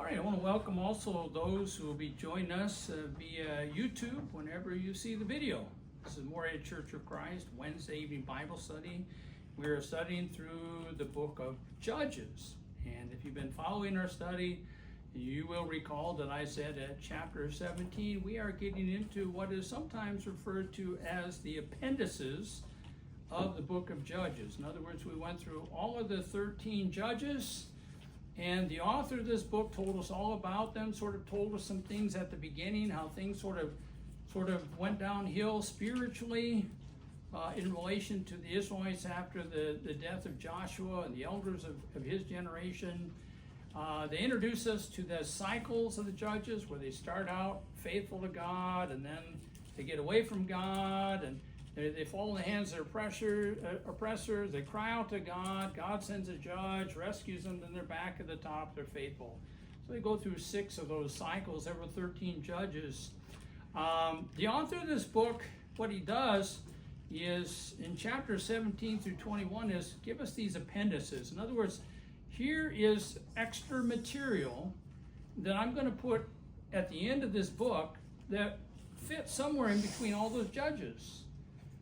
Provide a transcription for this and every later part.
All right, I want to welcome also those who will be joining us via YouTube whenever you see the video. This is Morehead Church of Christ, Wednesday evening Bible study. We are studying through the book of Judges. And if you've been following our study, you will recall that I said at chapter 17, we are getting into what is sometimes referred to as the appendices of the book of Judges. In other words, we went through all of the 13 judges, and the author of this book told us all about them, sort of told us some things at the beginning, how things sort of went downhill spiritually in relation to the Israelites after the death of Joshua and the elders of his generation. They introduce us to the cycles of the judges, where they start out faithful to God, and then they get away from God, and they fall in the hands of their oppressors. They cry out to God. God sends a judge, rescues them, then they're back at the top. They're faithful. So they go through 6 of those cycles. There were 13 judges. The author of this book, what he does is, in chapters 17 through 21, is give us these appendices. In other words, here is extra material that I'm going to put at the end of this book that fits somewhere in between all those judges.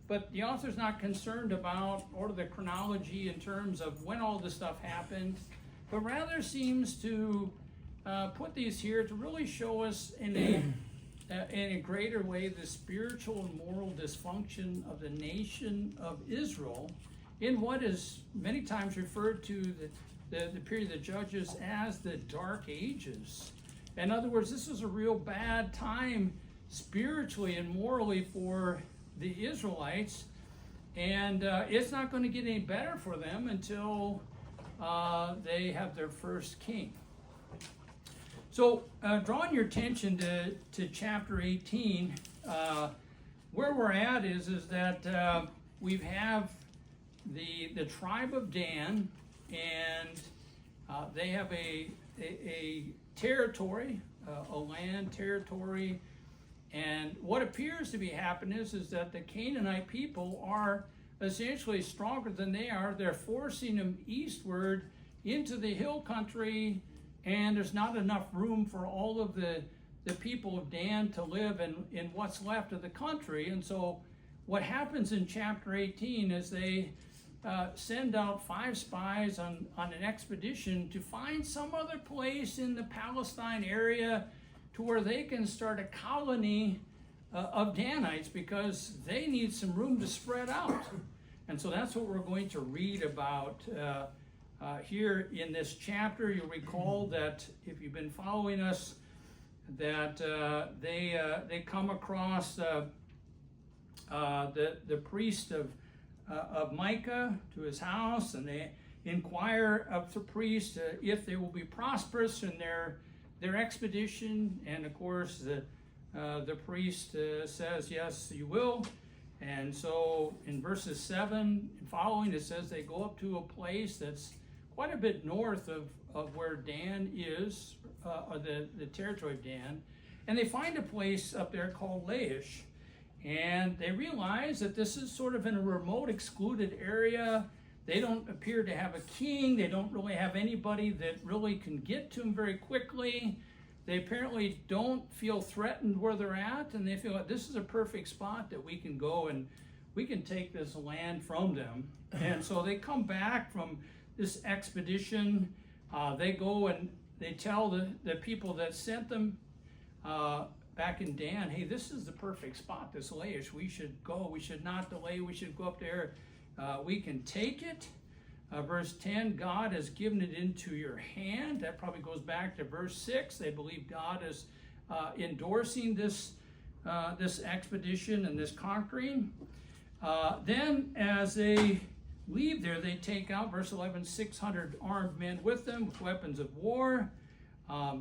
But the author's not concerned about the chronology in terms of when all this stuff happened, but rather seems to put these here to really show us in a greater way the spiritual and moral dysfunction of the nation of Israel in what is many times referred to the period of the Judges as the Dark Ages. In other words, this was a real bad time spiritually and morally for the Israelites, and it's not going to get any better for them until they have their first king. So drawing your attention to chapter 18, where we're at is that we have the tribe of Dan, and they have a territory, a land territory. And what appears to be happening is that the Canaanite people are essentially stronger than they are. They're forcing them eastward into the hill country, and there's not enough room for all of the people of Dan to live in what's left of the country. And so what happens in chapter 18 is they send out 5 spies on an expedition to find some other place in the Palestine area to where they can start a colony of Danites, because they need some room to spread out. And so that's what we're going to read about here in this chapter. You'll recall that if you've been following us, that they come across the priest of Micah to his house, and they inquire of the priest if they will be prosperous in their expedition. And of course the priest says, yes, you will. And so in verses 7 and following, it says they go up to a place that's quite a bit north of where Dan is, or the territory of Dan, and they find a place up there called Laish, and they realize that this is sort of in a remote, excluded area. They don't appear to have a king. They don't really have anybody that really can get to them very quickly. They apparently don't feel threatened where they're at, and they feel like this is a perfect spot that we can go and we can take this land from them. And so they come back from this expedition. They go and they tell the people that sent them back in Dan, hey, this is the perfect spot, this Laish. We should go. We should not delay. We should go up there. We can take it. Verse 10, God has given it into your hand. That probably goes back to verse 6. They believe God is endorsing this expedition and this conquering. Then as they leave there, they take out, verse 11, 600 armed men with them with weapons of war.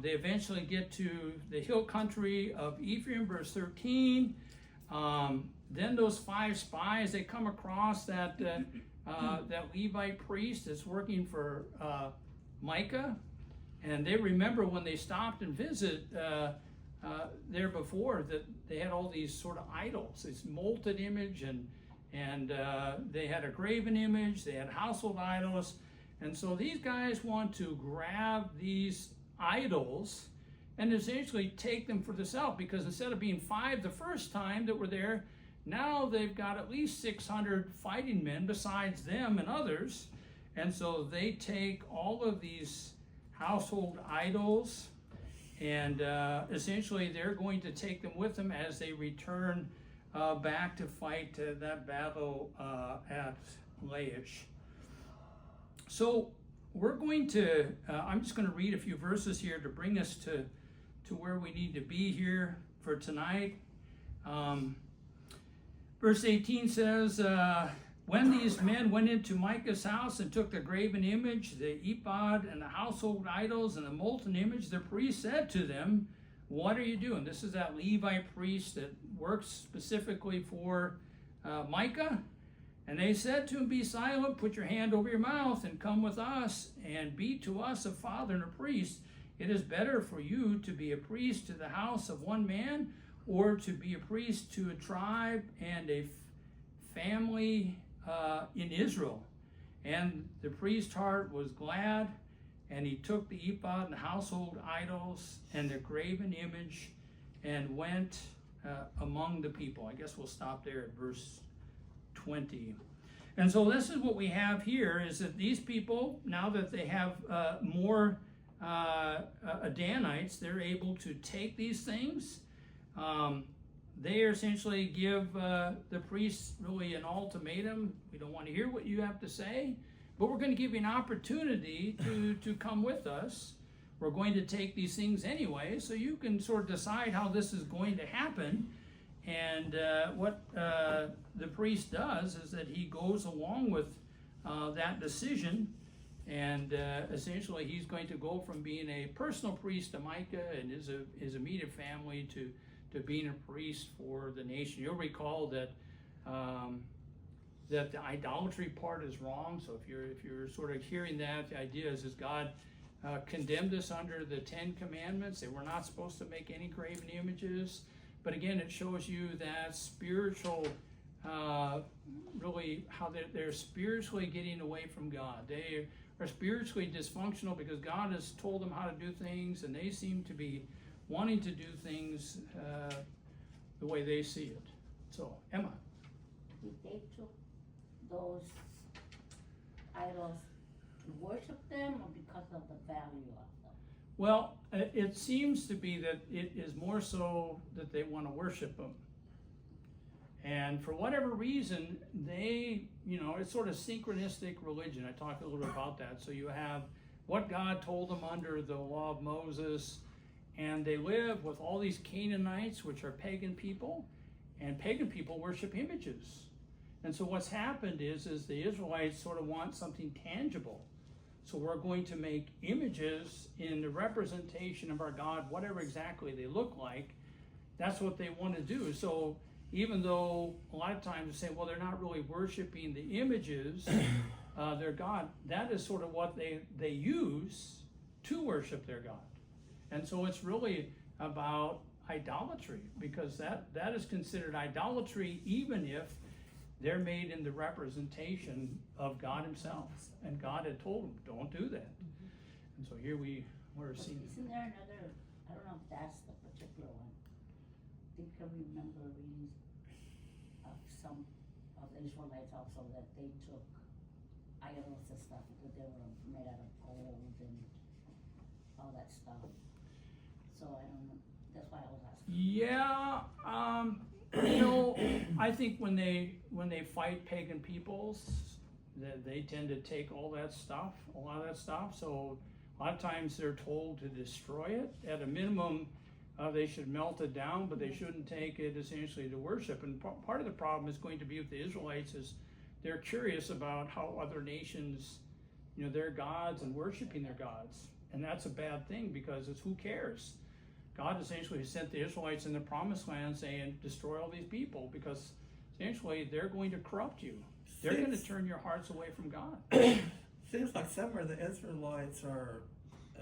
They eventually get to the hill country of Ephraim, verse 13. Then those 5 spies, they come across that Levite priest that's working for Micah, and they remember when they stopped and visited there before, that they had all these sort of idols, this molten image, and they had a graven image, they had household idols, and so these guys want to grab these idols and essentially take them for themselves, because instead of being 5 the first time that were there, now they've got at least 600 fighting men besides them and others. And so they take all of these household idols, and essentially they're going to take them with them as they return back to fight that battle at Laish. So we're going to, I'm just going to read a few verses here to bring us to where we need to be here for tonight. Verse 18 says, when these men went into Micah's house and took the graven image, the ephod, and the household idols, and the molten image, the priest said to them, what are you doing? This is that Levite priest that works specifically for Micah. And they said to him, be silent, put your hand over your mouth, and come with us, and be to us a father and a priest. It is better for you to be a priest to the house of one man, or to be a priest to a tribe and a family in Israel. And the priest's heart was glad, and he took the ephod and the household idols and the graven image and went among the people. I guess we'll stop there at verse 20. And so this is what we have here, is that these people, now that they have more Danites, they're able to take these things. They essentially give the priests really an ultimatum. We don't want to hear what you have to say, but we're going to give you an opportunity to come with us. We're going to take these things anyway, so you can sort of decide how this is going to happen. And what the priest does is that he goes along with that decision, and essentially he's going to go from being a personal priest to Micah and his immediate family to being a priest for the nation. You'll recall that that the idolatry part is wrong. So if you're sort of hearing that, the idea is God condemned us under the 10 Commandments. They were not supposed to make any graven images. But again, it shows you that spiritual, really how they're spiritually getting away from God. They are spiritually dysfunctional because God has told them how to do things, and they seem to be wanting to do things the way they see it. So, Emma. Did they took those idols to worship them, or because of the value of them? Well, it seems to be that it is more so that they want to worship them. And for whatever reason, they, it's sort of synchronistic religion. I talked a little bit about that. So you have what God told them under the law of Moses, and they live with all these Canaanites, which are pagan people, and pagan people worship images. And so what's happened is the Israelites sort of want something tangible. So we're going to make images in the representation of our God, whatever exactly they look like. That's what they want to do. So even though a lot of times they say, well, they're not really worshiping the images, their God, that is sort of what they use to worship their God. And so it's really about idolatry, because that is considered idolatry even if they're made in the representation of God himself. And God had told them, don't do that. Mm-hmm. And so here we're seeing. Isn't there another, I don't know if that's the particular one. I think I remember reading of some of the Israelites also, that they took idols and stuff, that they were made out of gold and all that stuff. So I don't know, that's why I was asking. Yeah, I think when they fight pagan peoples, they tend to take all that stuff, a lot of that stuff. So a lot of times they're told to destroy it. At a minimum, they should melt it down, but they shouldn't take it essentially to worship. And part of the problem is going to be with the Israelites is they're curious about how other nations, their gods and worshiping their gods. And that's a bad thing, because it's who cares? God essentially sent the Israelites in the promised land saying, destroy all these people, because essentially they're going to corrupt you. They're going to turn your hearts away from God. Seems like somewhere the Israelites are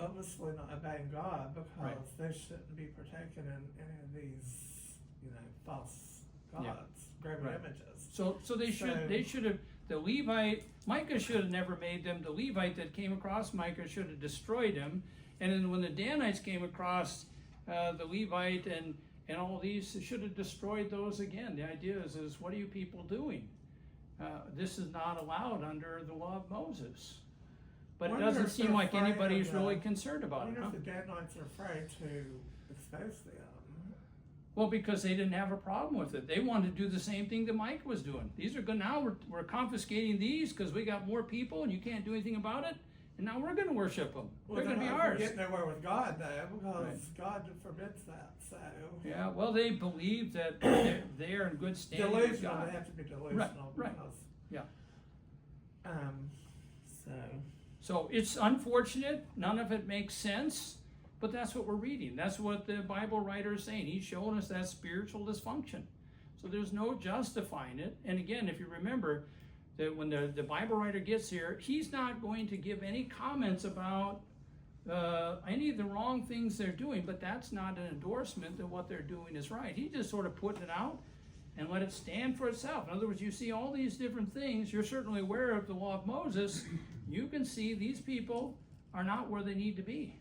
obviously not obeying God, because they shouldn't be partaking in any of these, false gods, graven images. So they should have, the Levite, Micah should have never made them. The Levite that came across Micah should have destroyed him. And then when the Danites came across the Levite and all these, they should have destroyed those again. The idea is what are you people doing? This is not allowed under the law of Moses. But it Wonder doesn't if seem they're like afraid anybody's of really the- concerned I about it. wonder Huh? if the Danites are afraid to expose them. Well, because they didn't have a problem with it. They wanted to do the same thing that Mike was doing. These are good. Now we're confiscating these because we got more people and you can't do anything about it. And now we're going to worship them. They're going to be We're ours. getting nowhere with God though, because Right. God forbids that. So Yeah, well, they believe that they are in good standing with delusional. God. They have to be delusional. right. Because, Yeah. So So it's unfortunate. None of it makes sense. But that's what we're reading. That's what the Bible writer is saying. He's showing us that spiritual dysfunction. So there's no justifying it. And again, if you remember that when the Bible writer gets here, he's not going to give any comments about any of the wrong things they're doing, but that's not an endorsement that what they're doing is right. He's just sort of putting it out and let it stand for itself. In other words, you see all these different things. You're certainly aware of the law of Moses. You can see these people are not where they need to be.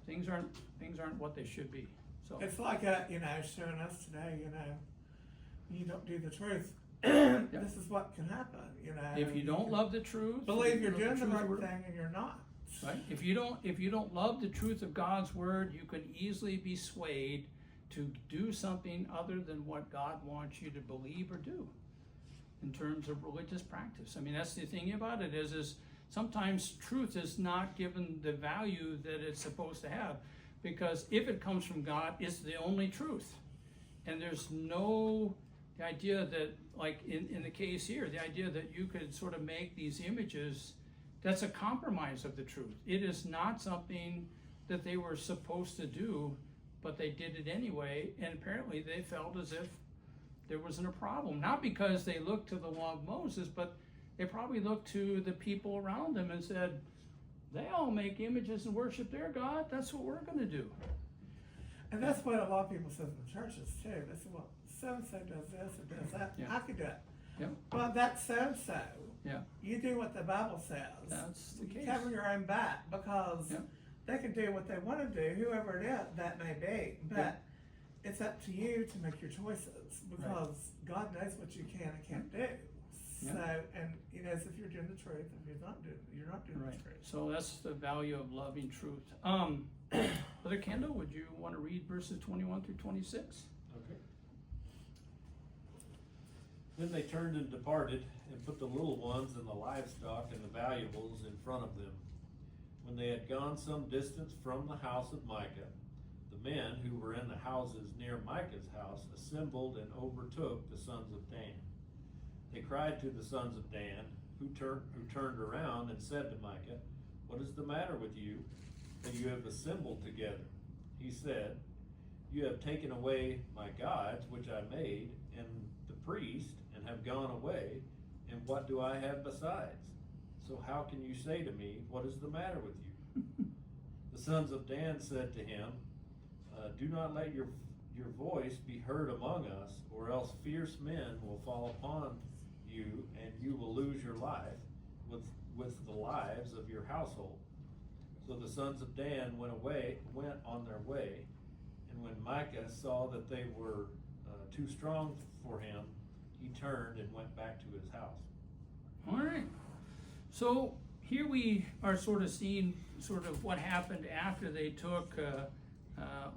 Things aren't what they should be. So it's like showing us today. You don't do the truth. This is what can happen. if you don't love the truth, believe you're if you doing the don't love right truth of thing and you're not. Right? If you don't love the truth of God's word, you could easily be swayed to do something other than what God wants you to believe or do in terms of religious practice. I mean, that's the thing about it is sometimes truth is not given the value that it's supposed to have, because if it comes from God, it's the only truth. And there's no the idea that, like in the case here, the idea that you could sort of make these images, that's a compromise of the truth. It is not something that they were supposed to do, but they did it anyway, and apparently they felt as if there wasn't a problem. Not because they looked to the law of Moses, but they probably looked to the people around them and said, they all make images and worship their God, that's what we're going to do. And that's what a lot of people say in the churches too. They say, well, so-and-so does this or does that. Yeah. I could do it. Yeah. Well, that's so-and-so. Yeah, You do what the Bible says. that's the case. Cover your own back, because Yeah. they can do what they want to do, whoever it is that may be. But Yeah. it's up to you to make your choices, because God knows what you can and can't do. Yeah. So, and He knows if you're doing the truth, if you're not doing Right. the truth. So that's the value of loving truth. Brother Kendall, would you want to read verses 21 through 26? Okay. Then they turned and departed, and put the little ones and the livestock and the valuables in front of them. When they had gone some distance from the house of Micah, the men who were in the houses near Micah's house assembled and overtook the sons of Dan. They cried to the sons of Dan, who turned around and said to Micah, "What is the matter with you, that you have assembled together?" He said, "You have taken away my gods, which I made, and the priest, and have gone away, and what do I have besides? So how can you say to me, what is the matter with you?" The sons of Dan said to him, "Do not let your voice be heard among us, or else fierce men will fall upon you, and you will lose your life with the lives of your household." So the sons of Dan went on their way, and when Micah saw that they were too strong for him, he turned and went back to his house. All right. So here we are sort of seeing sort of what happened after they took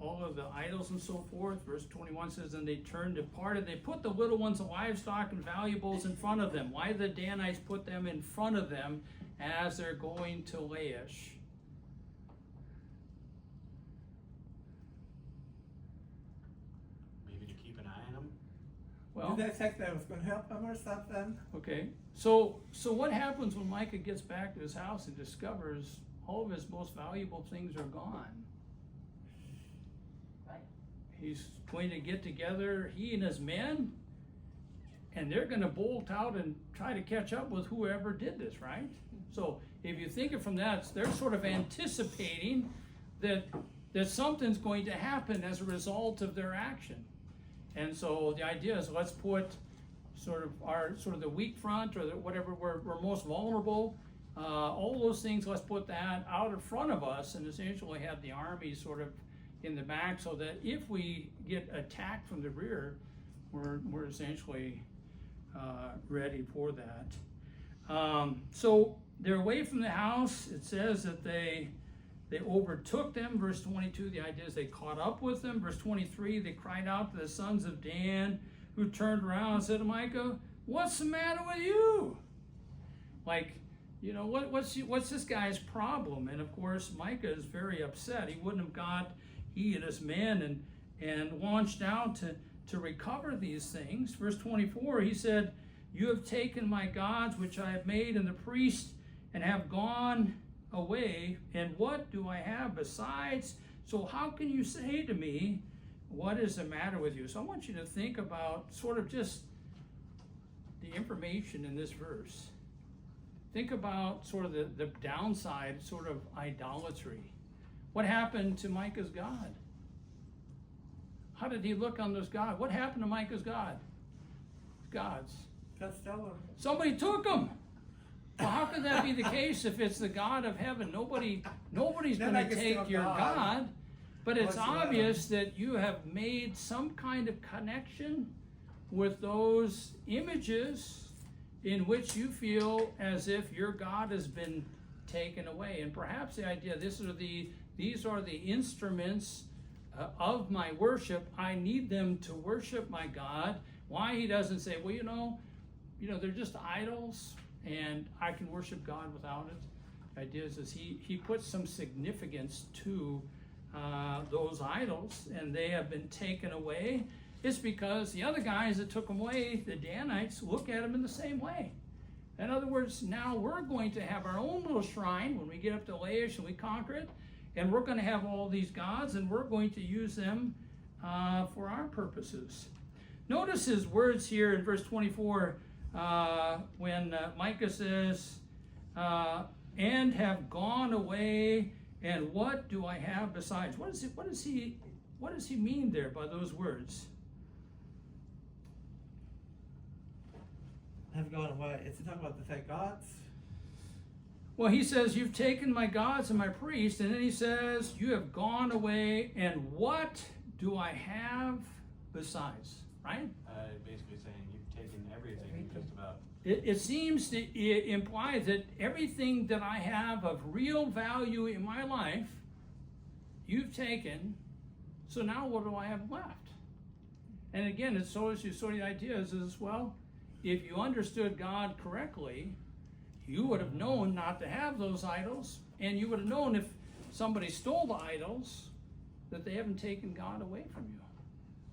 all of the idols and so forth. Verse 21 says, "And they turned, departed. They put the little ones, the livestock and valuables in front of them." Why did the Danites put them in front of them as they're going to Laish? Maybe to keep an eye on them. Well, Did they think that was going to help them or something? okay. So what happens when Micah gets back to his house and discovers all of his most valuable things are gone? Right. He's going to get together, he and his men, and they're going to bolt out and try to catch up with whoever did this, right? So if you think of from that, they're sort of anticipating that something's going to happen as a result of their action. And so the idea is, let's put sort of the weak front, or whatever we're most vulnerable, all those things, let's put that out in front of us and essentially have the army sort of in the back so that if we get attacked from the rear, we're essentially ready for that. So they're away from the house. It says that they overtook them. Verse 22, the idea is they caught up with them. Verse 23, they cried out to the sons of Dan, who turned around and said to Micah, "What's the matter with you?" Like, you know, what's this guy's problem? And of course, Micah is very upset. He wouldn't have got, he and his men, and launched out to recover these things. Verse 24, he said, "You have taken my gods, which I have made, and the priest, and have gone away, and what do I have besides? So how can you say to me, what is the matter with you?" So I want you to think about sort of just the information in this verse. Think about sort of the downside, sort of idolatry. What happened to Micah's God? How did he look on those gods? What happened to Micah's God? Gods. Got stolen. Somebody took them. Well, how could that be the case if it's the God of heaven? Nobody's Then going I to can take steal your God. God. But it's Whatsoever. obvious that you have made some kind of connection with those images in which you feel as if your God has been taken away. And perhaps the idea, these are the instruments of my worship. I need them to worship my God. Why he doesn't say, well, you know, they're just idols and I can worship God without it. The idea is he puts some significance to those idols, and they have been taken away. It's because the other guys that took them away, the Danites, look at them in the same way. In other words, now we're going to have our own little shrine when we get up to Laish and we conquer it, and we're going to have all these gods, and we're going to use them for our purposes. Notice his words here in verse 24 when Micah says, "And have gone away, and what do I have besides?" What does he mean there by those words? Have gone away. Is he talking about the fake gods? Well, he says, "You've taken my gods and my priests," and then he says, "You have gone away, and what do I have besides?" Right? Basically saying you've taken everything, just about. It seems to imply that everything that I have of real value in my life, you've taken, so now what do I have left? And again, it's so the idea is, well, if you understood God correctly, you would have known not to have those idols, and you would have known if somebody stole the idols, that they haven't taken God away from you.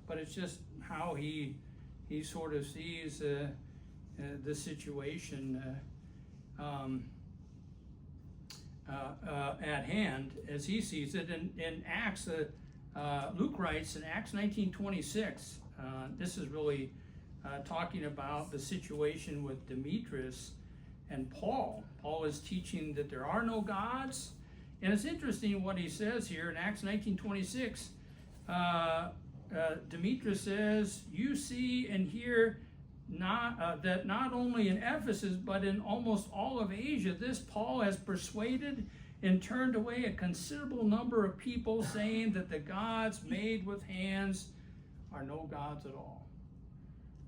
But it's just how he sort of sees the situation at hand as he sees it. In Acts, Luke writes in Acts 19:26, this is really talking about the situation with Demetrius and Paul. Paul is teaching that there are no gods, and it's interesting what he says here in Acts 19:26. Demetrius says, "You see and hear that not only in Ephesus, but in almost all of Asia, this Paul has persuaded and turned away a considerable number of people, saying that the gods made with hands are no gods at all."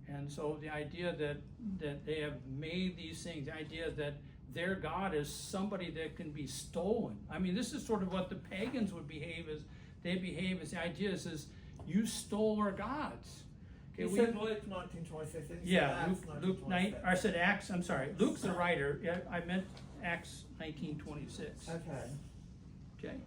And so the idea that they have made these things, the idea that their God is somebody that can be stolen. I mean, this is sort of what the pagans would behave as. They behave as the idea is you stole our gods. He said Luke 19:26. Yeah, Luke 9. I said Acts. I'm sorry. Luke's the writer. Yeah, I meant Acts 19:26. Okay. Okay.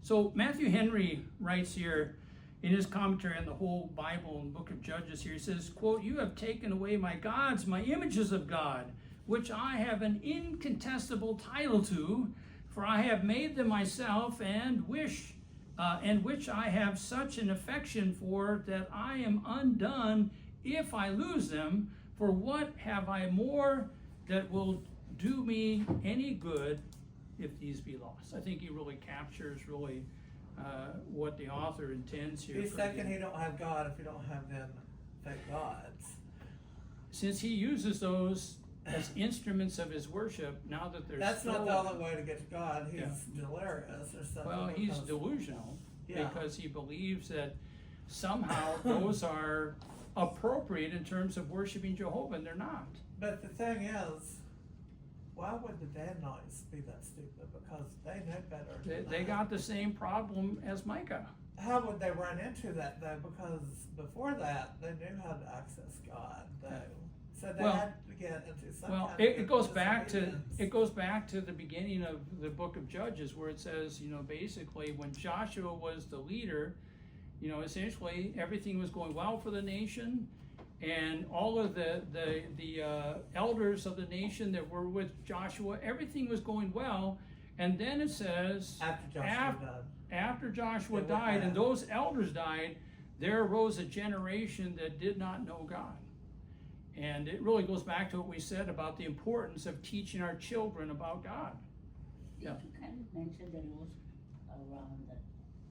So Matthew Henry writes here in his commentary on the whole Bible and Book of Judges here. He says, quote, "You have taken away my gods, my images of God, which I have an incontestable title to, for I have made them myself, and which I have such an affection for, that I am undone if I lose them. For what have I more that will do me any good if these be lost?" I think he really captures what the author intends here. He's thinking he don't have God if you don't have them fake gods. Since he uses those as instruments of his worship, now that they're That's not the stolen. only way to get to God. He's delirious or something. Well, he's because- delusional Yeah. because he believes that somehow those are appropriate in terms of worshiping Jehovah, and they're not. But the thing is, why would the Danites be that stupid? Because they know better. They, than they that. got the same problem as Micah. How would they run into that though? Because before that, they knew how to access God though. So they Well- had to get into some Well, kind it of goes back to disobedience. the beginning of the book of Judges, where it says, you know, basically when Joshua was the leader, you know, essentially everything was going well for the nation, and all of the elders of the nation that were with Joshua, everything was going well, and then it says After Joshua died. after Joshua They went died and bad. those elders died, there arose a generation that did not know God. And it really goes back to what we said about the importance of teaching our children about God. Did Yeah. you kind of mention that it was around the,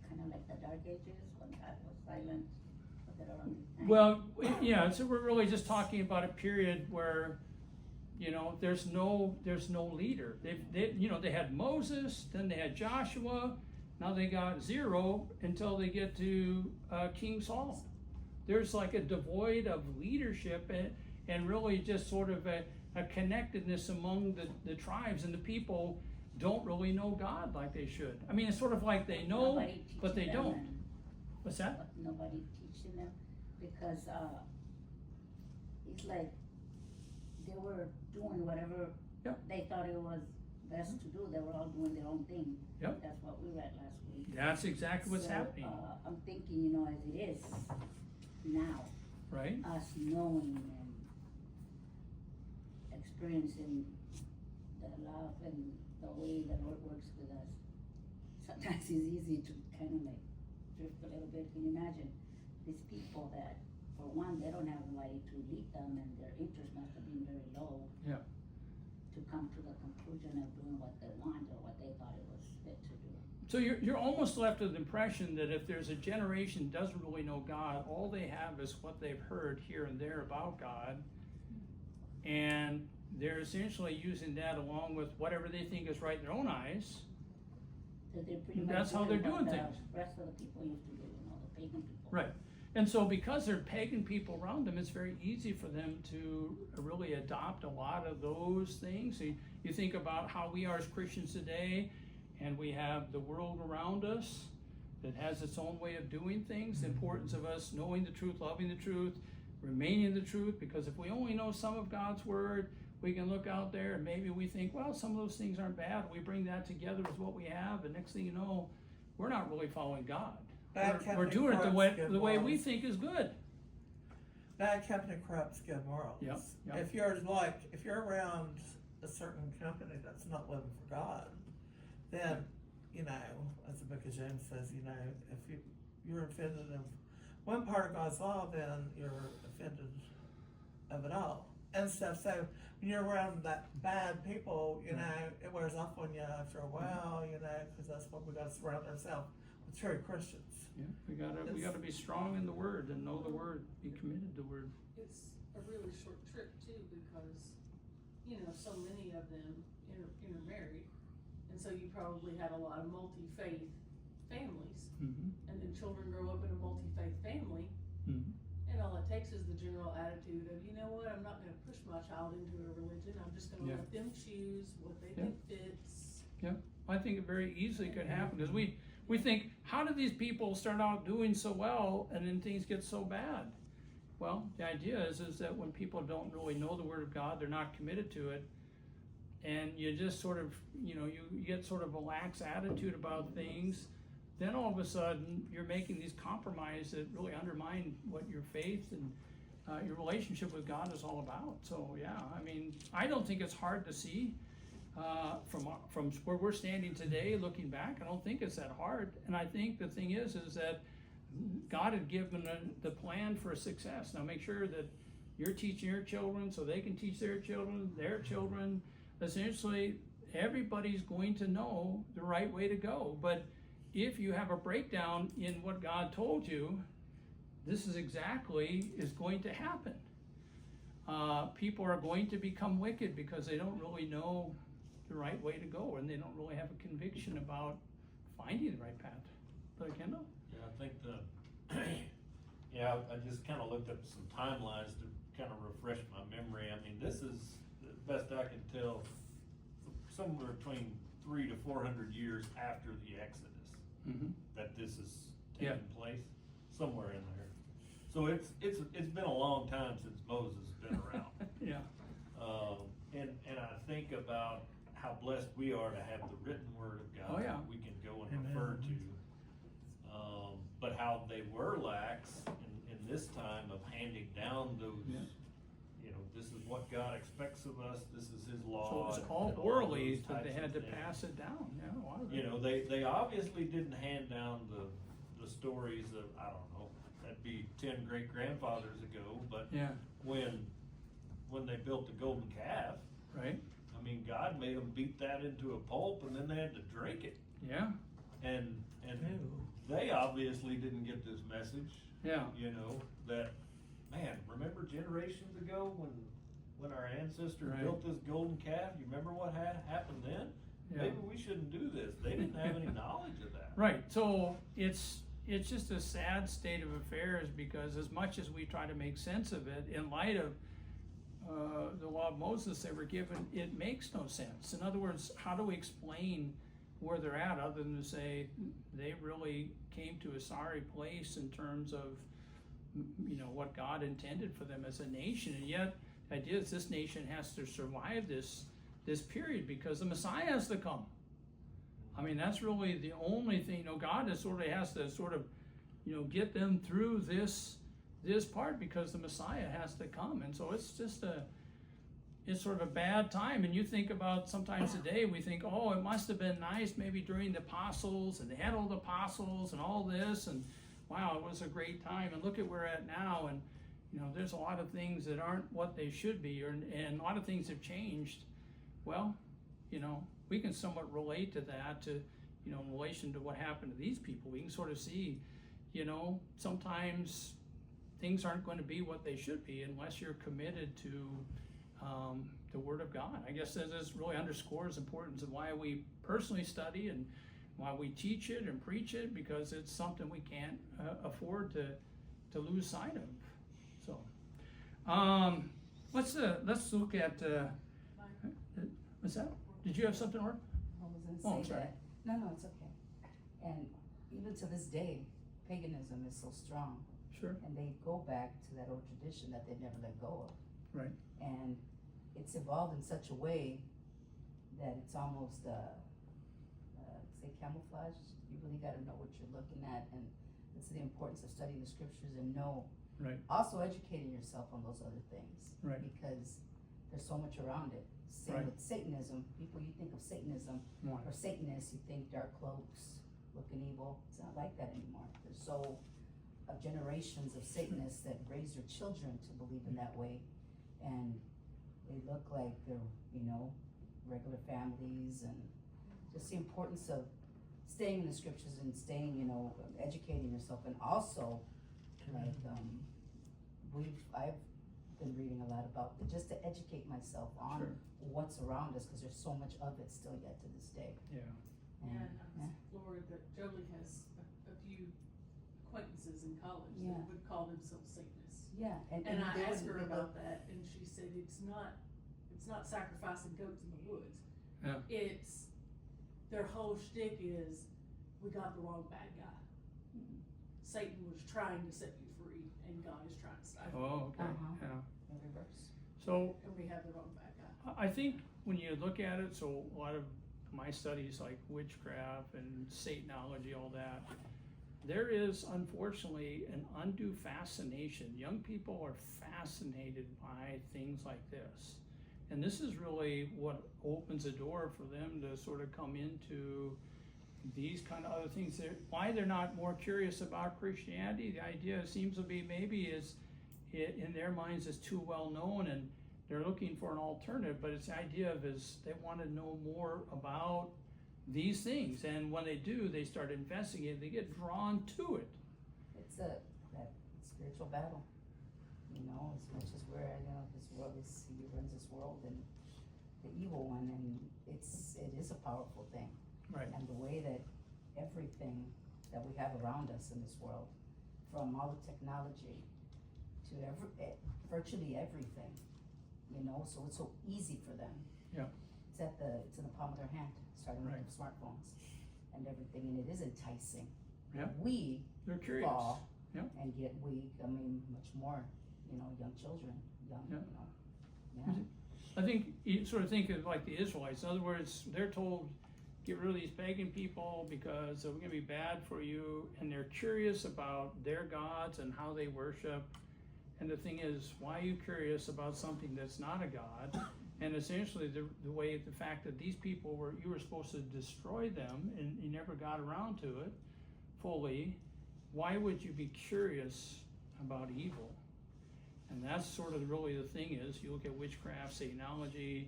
kind of like the Dark Ages, when God was silent? Was it around this time? Well, yeah, so we're really just talking about a period where, you know, there's no leader. They had Moses, then they had Joshua, now they got zero until they get to King Saul. There's like a devoid of leadership and really just sort of a connectedness among the tribes, and the people don't really know God like they should. I mean, it's sort of like they know, Nobody but they teaching them don't. and- What's that? but nobody teaching them, because it's like they were doing whatever Yep. they thought it was best to do. They were all doing their own thing. Yep. That's what we read last week. That's exactly what's So, happening, I'm thinking, you know, as it is now, right? us knowing and experiencing the love and the way the Lord works with us, sometimes it's easy to kind of like drift a little bit. Can you imagine these people that, for one, they don't have anybody to lead them, and their interest must have been very low. Yeah. To come to the conclusion of doing what they want or what they thought it was fit to do. So you're almost left with the impression that if there's a generation that doesn't really know God, all they have is what they've heard here and there about God, and they're essentially using that along with whatever they think is right in their own eyes. That they're pretty much That's how they're what doing the things. rest of the people used to do, you know, the pagan people. Right. And so because they're pagan people around them, it's very easy for them to really adopt a lot of those things. So you think about how we are as Christians today, and we have the world around us that has its own way of doing things, the importance of us knowing the truth, loving the truth, remaining in the truth, because if we only know some of God's word, we can look out there and maybe we think, well, some of those things aren't bad. We bring that together with what we have, and next thing you know, we're not really following God. Bad We're company doing it the corrupts good way we morals. think is good. Bad company corrupts good morals. Yep, yep. If you're around a certain company that's not living for God, then, you know, as the book of James says, you know, if you're offended of one part of God's law, then you're offended of it all and stuff. So when you're around that bad people, you know, it wears off on you after a while, you know, because that's what we got to surround ourselves with true Christians. Yeah, we gotta be strong in the word and know the word, be committed to the word. It's a really short trip too, because, you know, so many of them intermarried. And so you probably have a lot of multi-faith families, Mm-hmm. and then children grow up in a multi-faith family. Mhm. And all it takes is the general attitude of, you know what, I'm not gonna push my child into a religion, I'm just gonna Yeah. let them choose what they Yeah. think fits. I think it very easily could happen, because we think, how did these people start out doing so well and then things get so bad? Well, the idea is that when people don't really know the word of God, they're not committed to it, and you just sort of, you know, you get sort of a lax attitude about things, then all of a sudden you're making these compromises that really undermine what your faith and your relationship with God is all about. So yeah, I mean, I don't think it's hard to see from where we're standing today, looking back. I don't think it's that hard, and I think the thing is that God had given the plan for success. Now make sure that you're teaching your children so they can teach their children. Essentially, everybody's going to know the right way to go. But if you have a breakdown in what God told you, this is exactly is going to happen. people are going to become wicked because they don't really know the right way to go, and they don't really have a conviction about finding the right path. Brother Kendall? Yeah, I think yeah, I just kinda looked up some timelines to kinda refresh my memory. I mean, this is, the best I can tell, somewhere between 300 to 400 years after the Exodus, Mm-hmm. that this is Yeah. taking place, somewhere in there. So it's been a long time since Moses has been around. Yeah, And I think about how blessed we are to have the written word of God Oh, yeah. that we can go and Amen. refer to. But how they were lax in this time of handing down those, Yeah. you know, this is what God expects of us, this is His so law. it was and all those orally that types they of had to things. pass it down, yeah, a lot of You it. know, they obviously didn't hand down the stories of, I don't know, that'd be 10 great grandfathers ago, but Yeah, when they built the golden calf, right, I mean, God made them beat that into a pulp and then they had to drink it. yeah, And Ew. they obviously didn't get this message, yeah, you know, that, man, remember generations ago when our ancestor Right. built this golden calf? You remember what happened then? yeah. Maybe we shouldn't do this. They didn't have any knowledge of that. Right, so it's just a sad state of affairs, because as much as we try to make sense of it, in light of the law of Moses they were given, it makes no sense. In other words, how do we explain where they're at, other than to say they really came to a sorry place in terms of, you know, what God intended for them as a nation, and yet the idea is this nation has to survive this period because the Messiah has to come. I mean, that's really the only thing, you know, God has to sort of, you know, get them through this part, because the Messiah has to come. And so it's just it's sort of a bad time. And you think about sometimes today, we think, oh, it must have been nice maybe during the apostles, and they had all the apostles and all this, and wow, it was a great time. And look at where we're at now, and you know, there's a lot of things that aren't what they should be, and a lot of things have changed. Well, you know, we can somewhat relate to that, to, you know, in relation to what happened to these people. We can sort of see, you know, sometimes things aren't going to be what they should be unless you're committed to the Word of God. I guess this really underscores the importance of why we personally study and why we teach it and preach it, because it's something we can't afford to lose sight of. So, let's look at, what's that? Did you have something, Orr? I was Oh, I'm gonna say sorry. that. No, it's okay. And even to this day, paganism is so strong, Sure. and they go back to that old tradition that they never let go of. Right. And it's evolved in such a way that it's almost, say camouflage. You really gotta know what you're looking at, and it's the importance of studying the scriptures and know. Right. Also educating yourself on those other things. Right. Because there's so much around it. Same Right. with Satanism. People, you think of Satanism, Right. or Satanists, you think dark cloaks, looking evil. It's not like that anymore. There's so generations of Satanists that raise their children to believe in that way, and they look like they're, you know, regular families, and just the importance of staying in the scriptures and staying, you know, educating yourself, and also, like, I've been reading a lot about, just to educate myself on Sure. what's around us, because there's so much of it still yet to this day. Yeah. And yeah. Lord, that Jolie has a few acquaintances in college Yeah. that would call themselves Satanists. Yeah, And they I asked wouldn't her give about up- that, and she said it's not sacrificing goats in the woods. Yeah. It's, their whole shtick is, we got the wrong bad guy. Mhm. Satan was trying to set you free, and God is trying to stop you, Oh, okay. Uh-huh. Yeah. in reverse. So and we have the wrong bad guy. I think when you look at it, so a lot of my studies like witchcraft and Satanology, all that, there is unfortunately an undue fascination. Young people are fascinated by things like this. And this is really what opens the door for them to sort of come into these kind of other things. Why they're not more curious about Christianity, the idea seems to be maybe is it in their minds is too well known, and they're looking for an alternative, but it's the idea of is they want to know more about these things, and when they do, they start investigating, they get drawn to it. It's that spiritual battle. you know, as much as we're, you know, this world is, he runs this world and the evil one, and it is a powerful thing. Right. And the way that everything that we have around us in this world, from all the technology to virtually everything, you know, so it's so easy for them. Yeah. It's in the palm of their hand, starting with Right. their smartphones and everything, and it is enticing. Yeah. We They're curious. fall Yeah. and get weak, I mean, much more, you know, young children, Yeah. you know, yeah. I think you sort of think of like the Israelites. In other words, they're told, get rid of these pagan people because they're going to be bad for you, and they're curious about their gods and how they worship. And the thing is, why are you curious about something that's not a god? And essentially, the fact that these people you were supposed to destroy them, and you never got around to it fully. Why would you be curious about evil? And that's sort of really the thing is, you look at witchcraft, Satanology,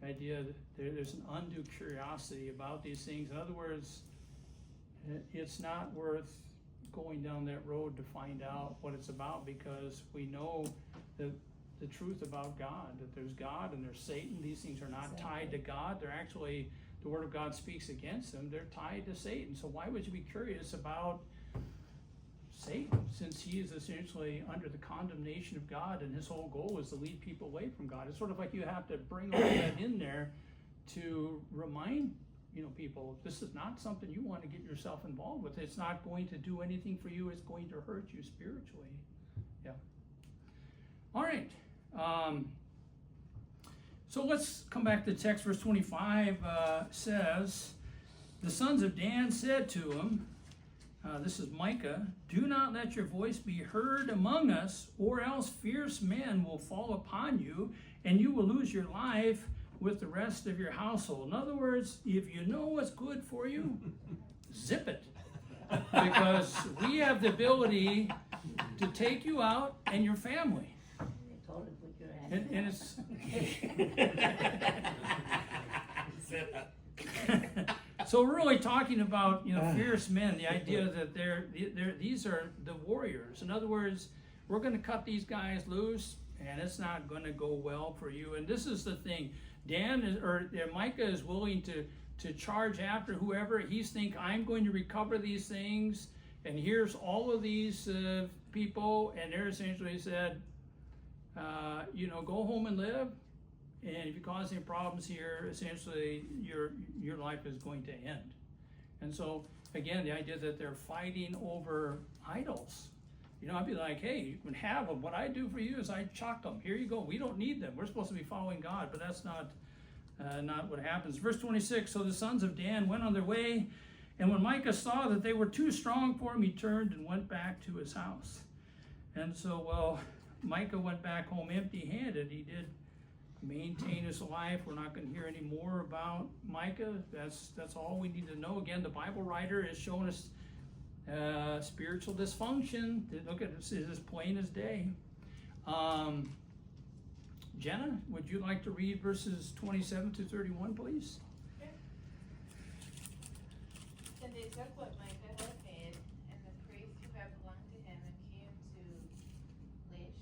the idea that there's an undue curiosity about these things. In other words, it's not worth going down that road to find out what it's about, because we know the truth about God, that there's God and there's Satan. These things are not tied to God. They're actually, the Word of God speaks against them. They're tied to Satan. So why would you be curious about Satan, since he is essentially under the condemnation of God, and his whole goal is to lead people away from God? It's sort of like you have to bring all that in there to remind people, this is not something you want to get yourself involved with. It's not going to do anything for you. It's going to hurt you spiritually. Yeah. All right. So let's come back to the text. Verse 25 says, the sons of Dan said to him, this is Micah, do not let your voice be heard among us, or else fierce men will fall upon you, and you will lose your life with the rest of your household. In other words, if you know what's good for you, zip it. Because we have the ability to take you out and your family. They told him, put your hand. And it's... So we're really talking about, fierce men, the idea that these are the warriors. In other words, we're going to cut these guys loose, and it's not going to go well for you. And this is the thing. Micah is willing to charge after whoever. He's I'm going to recover these things, and here's all of these people, and they're essentially said, go home and live. And if you cause any problems here, essentially your life is going to end. And so again, the idea that they're fighting over idols. I'd be like, hey, you can have them. What I do for you is I chuck them. Here you go. We don't need them. We're supposed to be following God, but that's not what happens. Verse 26, so the sons of Dan went on their way, and when Micah saw that they were too strong for him, he turned and went back to his house. And so, Micah went back home empty-handed. He did maintain his life. We're not going to hear any more about Micah. That's all we need to know. Again, the Bible writer is showing us spiritual dysfunction. Look at this, is as plain as day. Jenna, would you like to read verses 27 to 31, please? Okay. And they took what Micah had made, and the priests who had belonged to him, and came to Laish,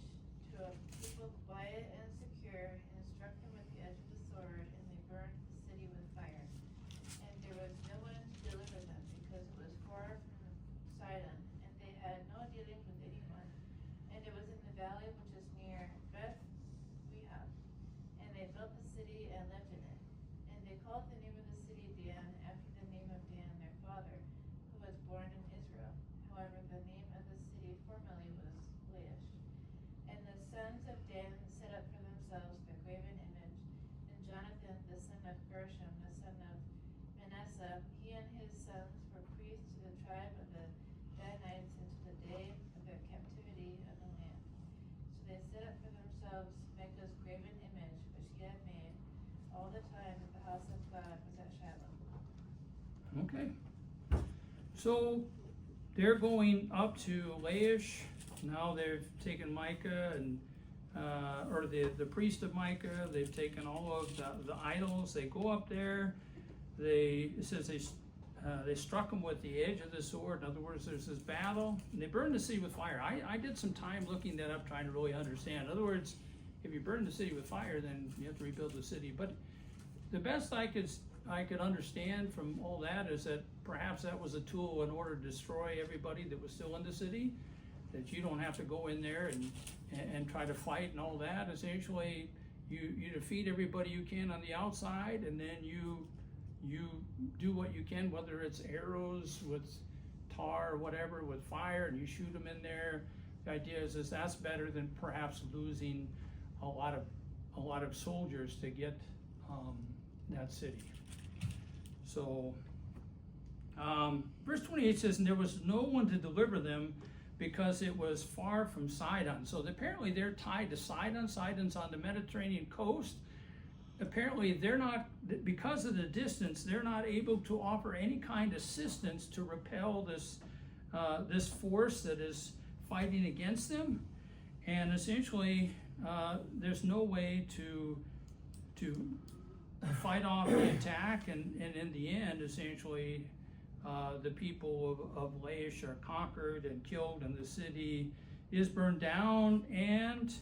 to a people quiet and secure, and struck him with the edge of the sword, and they burned the city with fire. And there was no one to deliver them, because it was far from Sidon, and they had no dealings with anyone. And it was in the valley which is near Beth Rehab. And they built the city and lived in it. And they called the name of the city Dan, after the name of Dan their father, who was born in Israel. However, the name of the city formerly was Laish. And the sons of Dan set up for themselves the graven image. And Jonathan, the son of Gershom, the son of Manasseh, he and his sons were priests to the tribe of the Danites until the day of their captivity of the land. So they set up for themselves Micah's graven image, which he had made, all the time that the house of God was at Shiloh. Okay. So they're going up to Laish. Now they've taken Micah and or the priest of Micah. They've taken all of the idols. They go up there. It says they they struck them with the edge of the sword. In other words, there's this battle, and they burned the city with fire. I did some time looking that up, trying to really understand. In other words, if you burn the city with fire, then you have to rebuild the city. But the best I could understand from all that is that perhaps that was a tool in order to destroy everybody that was still in the city, that you don't have to go in there and try to fight and all that. Essentially, you defeat everybody you can on the outside, and then you do what you can, whether it's arrows with tar or whatever, with fire, and you shoot them in there. The idea is that's better than perhaps losing a lot of soldiers to get that city. So verse 28 says, and there was no one to deliver them because it was far from Sidon. So apparently they're tied to Sidon. Sidon's on the Mediterranean coast. Apparently they're not, because of the distance, they're not able to offer any kind of assistance to repel this force that is fighting against them. And essentially, there's no way to fight off the attack, and in the end, essentially, the people of Laish are conquered and killed, and the city is burned down, and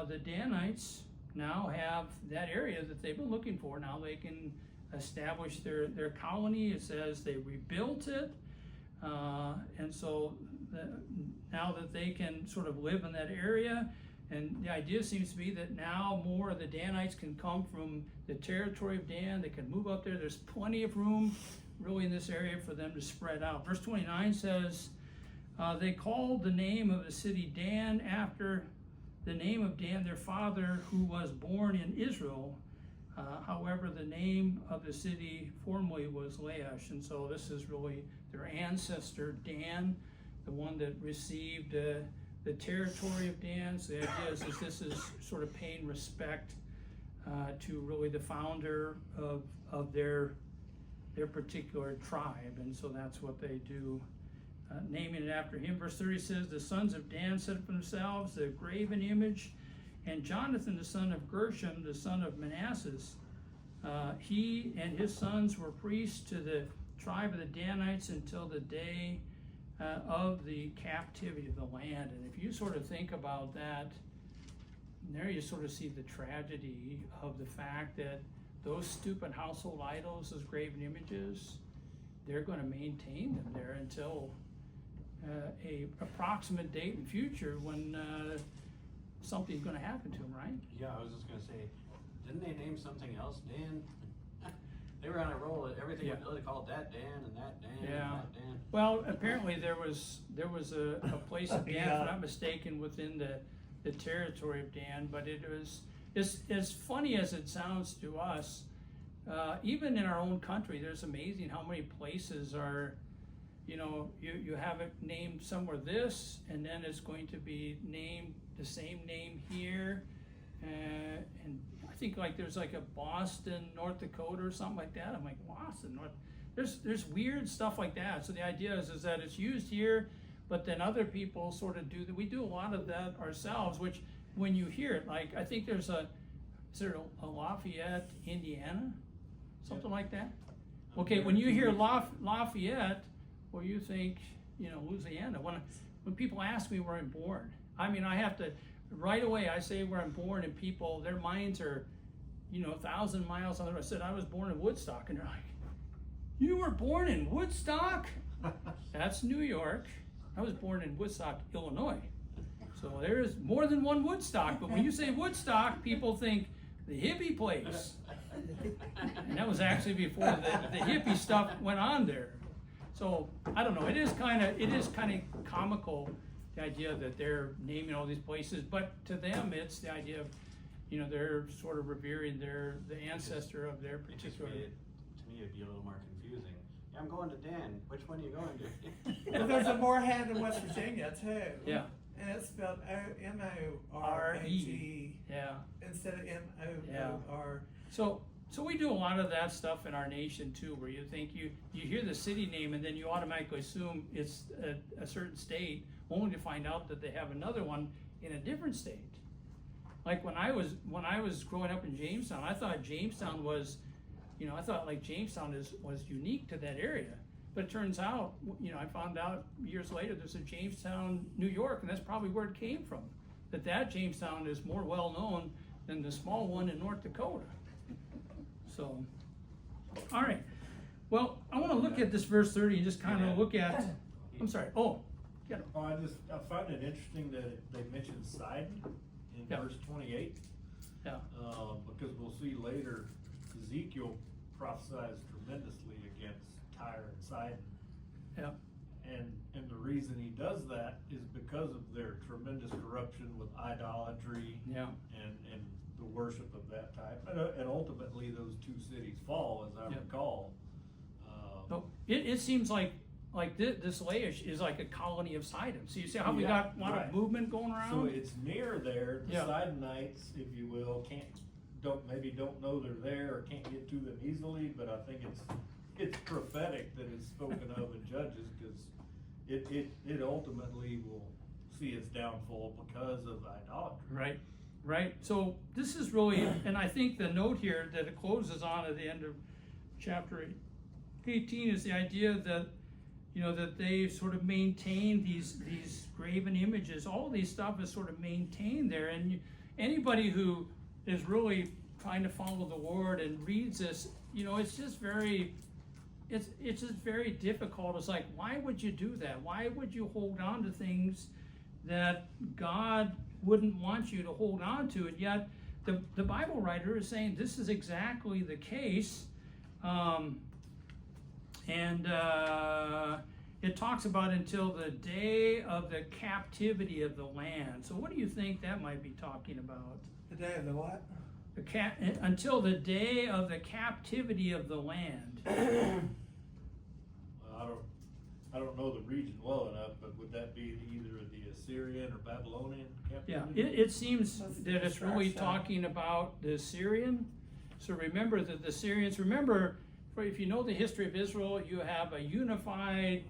the Danites now have that area that they've been looking for. Now they can establish their colony. It says they rebuilt it, and so now that they can sort of live in that area, and the idea seems to be that now more of the Danites can come from the territory of Dan. They can move up there. There's plenty of room really in this area for them to spread out. Verse 29 says, they called the name of the city Dan after the name of Dan, their father, who was born in Israel. However, the name of the city formerly was Laish, and so this is really their ancestor Dan, the one that received the territory of Dan. So the idea is this is sort of paying respect to really the founder of their particular tribe, and so that's what they do, naming it after him. Verse 30 says, the sons of Dan set for themselves the graven image, and Jonathan, the son of Gershom, the son of Manasseh, he and his sons were priests to the tribe of the Danites until the day of the captivity of the land. And if you sort of think about that, there you sort of see the tragedy of the fact that those stupid household idols, those graven images, they're going to maintain them there until a approximate date in the future when something's going to happen to them, right? Yeah, I was just gonna say, didn't they name something else Dan? They were on a roll, everything, Yeah. they called that Dan and that Dan Yeah. and that Dan. Well, apparently there was a place of Dan, if Yeah. I'm not mistaken, within the territory of Dan, but it's as funny as it sounds to us, even in our own country, there's amazing how many places are, you have it named somewhere this, and then it's going to be named the same name here, and I think like there's like a Boston, North Dakota or something like that. I'm like, Boston, North. There's weird stuff like that. So the idea is that it's used here, but then other people sort of do that. We do a lot of that ourselves, which when you hear it, like I think is there a Lafayette, Indiana, something like that? Okay, when you hear Lafayette, well, you think, Louisiana. When people ask me where I'm born, I mean, I have to, right away I say where I'm born, and people, their minds are, 1,000 miles on the road. I said, I was born in Woodstock, and they're like, you were born in Woodstock? That's New York. I was born in Woodstock, Illinois. So there is more than one Woodstock, but when you say Woodstock, people think the hippie place. And that was actually before the hippie stuff went on there. So I don't know. It is kind of comical, the idea that they're naming all these places, but to them it's the idea of, they're sort of revering the ancestor of their It just particular. to me, it'd be a little more confusing. Yeah, I'm going to Dan, which one are you going to? Well, there's a Moorhead in West Virginia too. Yeah. And it's spelled M-O-R-A-G Yeah. instead of M-O-O-R. So we do a lot of that stuff in our nation too, where you think you hear the city name and then you automatically assume it's a certain state, only to find out that they have another one in a different state. Like when I was growing up in Jamestown, I thought Jamestown was You know, I thought like Jamestown was unique to that area. But it turns out, you know, I found out years later there's a Jamestown, New York, and that's probably where it came from. That Jamestown is more well known than the small one in North Dakota. So, all right. Well, I want to look at this verse 30 and just kind of look at, I'm sorry, Oh, I find it interesting that they mentioned Sidon in Yeah. verse 28. Yeah. Because we'll see later, Ezekiel prophesies tremendously against Tyre and Sidon. Yeah. And the reason he does that is because of their tremendous corruption with idolatry Yeah. and the worship of that type. And ultimately, those two cities fall, as I Yeah. recall. So it seems like this Laish is like a colony of Sidon. So you see how we Yeah, got a lot right. of movement going around? So it's near there, the Yeah. Sidonites, if you will, don't know they're there or can't get to them easily, but I think it's prophetic that it's spoken of in Judges, cause it ultimately will see its downfall because of idolatry. Right. So this is really, and I think the note here that it closes on at the end of chapter 18 is the idea that, you know, that they sort of maintain these graven images. All these stuff is sort of maintained there, and anybody who is really trying to follow the Word and reads this, you know, it's just very difficult. It's like, why would you do that? Why would you hold on to things that God wouldn't want you to hold on to? And yet the Bible writer is saying this is exactly the case. It talks about until the day of the captivity of the land. So what do you think that might be talking about? The day of the what? Until the day of the captivity of the land. I don't know the region well enough, but would that be either the Assyrian or Babylonian Yeah, captivity? it seems that it's really talking about the Syrian. So remember that the Syrians, if you know the history of Israel, you have a unified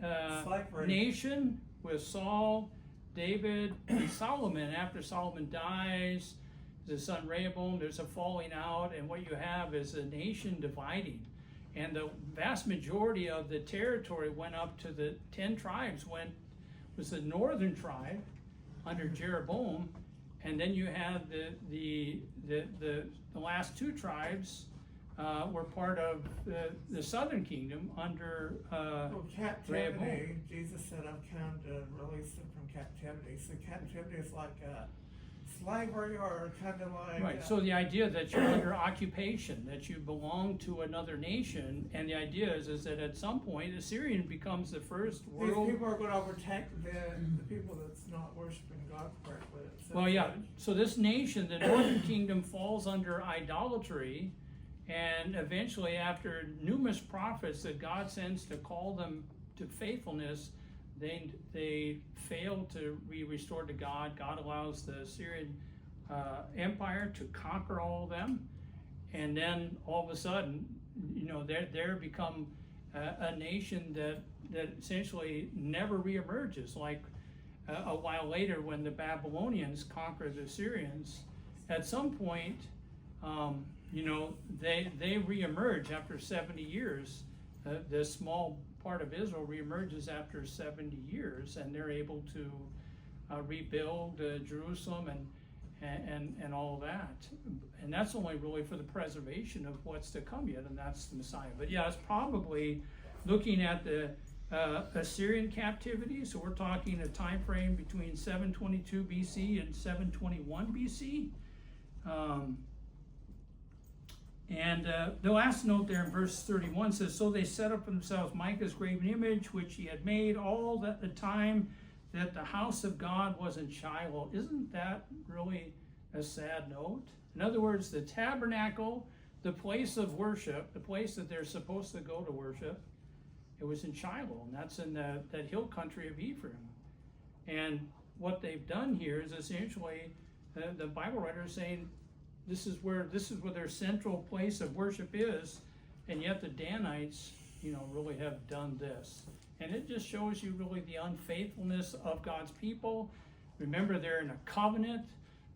Slavery. nation with Saul, David, and Solomon. After Solomon dies, his son Rehoboam, there's a falling out, and what you have is a nation dividing. And the vast majority of the territory went up to the 10 tribes, was the northern tribe under Jeroboam, and then you have the last two tribes were part of the southern kingdom under Captivity. Rehoboam. Jesus said, "I've come to release them from captivity." So captivity is like slavery, or kind of like Right, so the idea that you're under occupation, that you belong to another nation, and the idea is that at some point Assyrian becomes the first these world. people are going to overtake the people that's not worshiping God correctly. Well, yeah, so this nation, the northern kingdom, falls under idolatry, and eventually after numerous prophets that God sends to call them to faithfulness, they fail to be restored to God. God allows the Assyrian empire to conquer all of them, and then all of a sudden, you know, they're become a nation that essentially never reemerges. Like a while later, when the Babylonians conquer the Assyrians, at some point, you know, they reemerge after 70 years. This small part of Israel reemerges after 70 years, and they're able to rebuild Jerusalem and all of that. And that's only really for the preservation of what's to come yet, and that's the Messiah. But yeah, it's probably looking at the Assyrian captivity. So we're talking a time frame between 722 BC and 721 BC. And the last note there in verse 31 says, "So they set up for themselves Micah's graven image, which he had made all at the time that the house of God was in Shiloh." Isn't that really a sad note? In other words, the tabernacle, the place of worship, the place that they're supposed to go to worship, it was in Shiloh, and that's in that hill country of Ephraim. And what they've done here is essentially the Bible writer is saying, this is where their central place of worship is, and yet the Danites, you know, really have done this. And it just shows you really the unfaithfulness of God's people. Remember, they're in a covenant.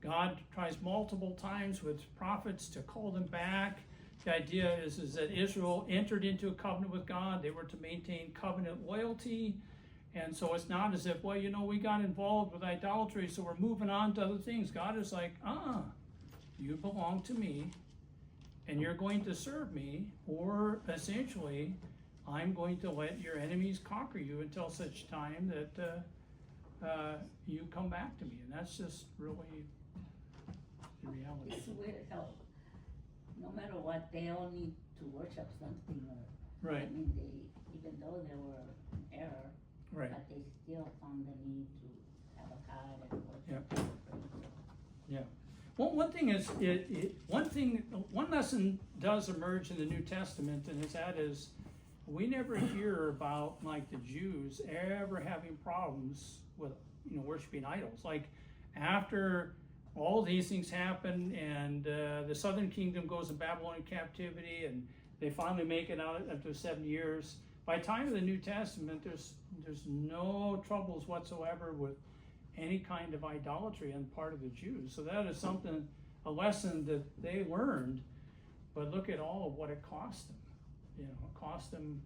God tries multiple times with prophets to call them back, The idea is that Israel entered into a covenant with God. They were to maintain covenant loyalty. And so it's not as if, well, you know, we got involved with idolatry, so we're moving on to other things. God is like, you belong to me, and you're going to serve me, or essentially, I'm going to let your enemies conquer you until such time that you come back to me. And that's just really the reality. It's weird how, no matter what, they all need to worship something, or, Right, I mean, even though they were in error, right. but they still found the need to have a God and worship. Yep. and praise Him. Well, one lesson does emerge in the New Testament, and that is, we never hear about, like, the Jews ever having problems with, you know, worshiping idols. Like, after all these things happen, and the southern kingdom goes in Babylonian captivity, and they finally make it out after 7 years. By the time of the New Testament, there's no troubles whatsoever with any kind of idolatry on the part of the Jews. So that is something, a lesson that they learned, but look at all of what it cost them. You know, it cost them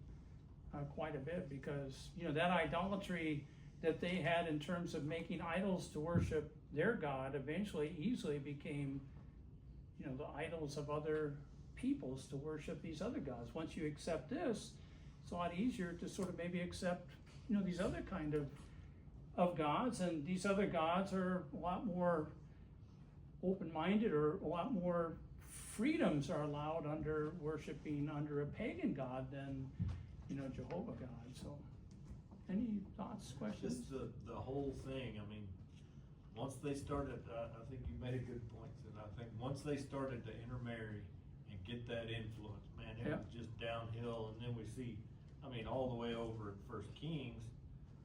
quite a bit, because, you know, that idolatry that they had in terms of making idols to worship their God eventually easily became, you know, the idols of other peoples to worship these other gods. Once you accept this, it's a lot easier to sort of maybe accept, you know, these other kind of gods, and these other gods are a lot more open-minded, or a lot more freedoms are allowed under worshiping under a pagan god than, you know, Jehovah God. So, any thoughts, questions? Just the whole thing, I mean, once they started, I think you made a good point, and I think once they started to intermarry and get that influence, man, it Yep. was just downhill. And then we see, I mean, all the way over in First Kings,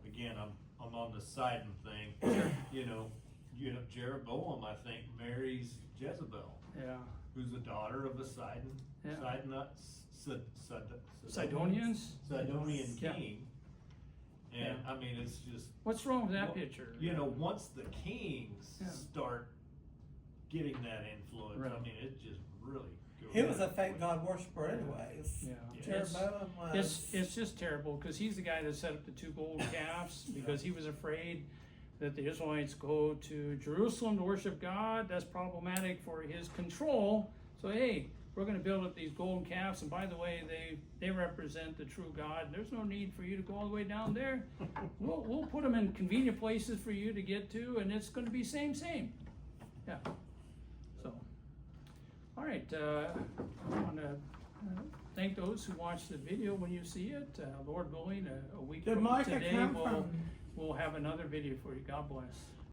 again, I'm on the Sidon thing. you know, Jeroboam, I think, marries Jezebel, Yeah. who's the daughter of a Sidonian Sidonians? Yeah. king. And I mean, it's just, What's wrong with that Well, picture? you know, once the kings Yeah. start getting that influence, Right. I mean, it just really goes. He was a fake God worshiper anyways. Yeah. Jeroboam was. It's just terrible, because he's the guy that set up the 2 golden calves, because he was afraid that the Israelites go to Jerusalem to worship God. That's problematic for his control. So hey, we're going to build up these golden calves, and by the way, they represent the true God. There's no need for you to go all the way down there. We'll put them in convenient places for you to get to, and it's going to be same. Yeah. So, all right. I want to thank those who watched the video. When you see it, Lord willing, a week Did from Micah today, come from? we'll have another video for you. God bless.